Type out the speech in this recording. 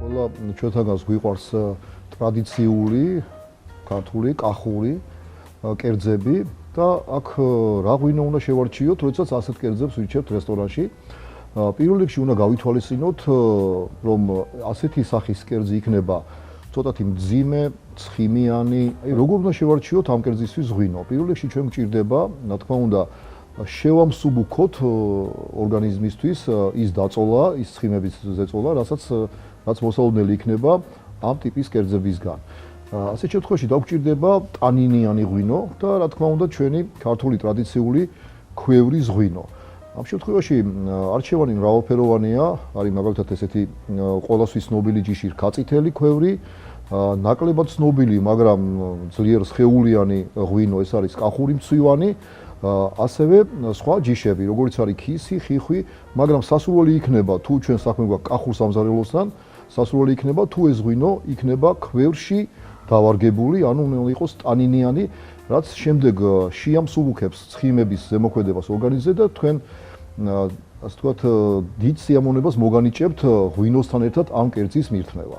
ყველა ჩვენთანაც გვიყვარს ტრადიციული ქართული კახური კერძები და აქ რა ღვინო უნდა შევარჩიოთ, როდესაც ასეთ კერძებს ვირჩევთ რესტორანში. პირველ რიგში უნდა გავითვალისწინოთ, რომ ასეთი სახის კერძი იქნება ცოტათი მძიმე, ცხიმიანი, როგორ უნდა შევარჩიოთ ამ კერძისთვის ღვინო. პირველ რიგში ჩვენ გვჭირდება, რა თქმა უნდა, შევამსუბუქოთ ორგანიზმისთვის ის დაწოლა, ის ცხიმების ზეწოლა, რაც მოსალოდნელი იქნება ამ ტიპის კერძებისგან. ასეთ შემთხვევაში დაგვჭირდება ტანინიანი ღვინო და რა თქმა უნდა ჩვენი ქართული ტრადიციული ქვევრის ღვინო. ამ შემთხვევაში არჩევანი მრავალფეროვანია, არის მაგალითად ესეთი ყველასთვის ცნობილი ჯიში რქაწითელი ქვევრი, ნაკლებად ცნობილი, მაგრამ ძლიერ სხეულიანი ღვინო, ეს არის კახური მცვივანი, ასევე სხვა ჯიშები, როგორც არის ქისი, ხიხვი, მაგრამ სასურველი იქნება თუ ჩვენ საქმე გვაქვს კახურ სამზარეულოსთან, სასურველი იქნება თუ ეს ღვინო იქნება ქვევრში დავარგებული, ანუ უნდა იყოს ტანინიანი, რაც შემდეგ შეამსუბუქებს ცხიმების ზემოქმედებას ორგანიზმზე და თქვენ ასე ვთქვათ დიდ სიამოვნებას მოგანიჭებთ ღვინოსთან ერთად ამ კერძის მირთმევა.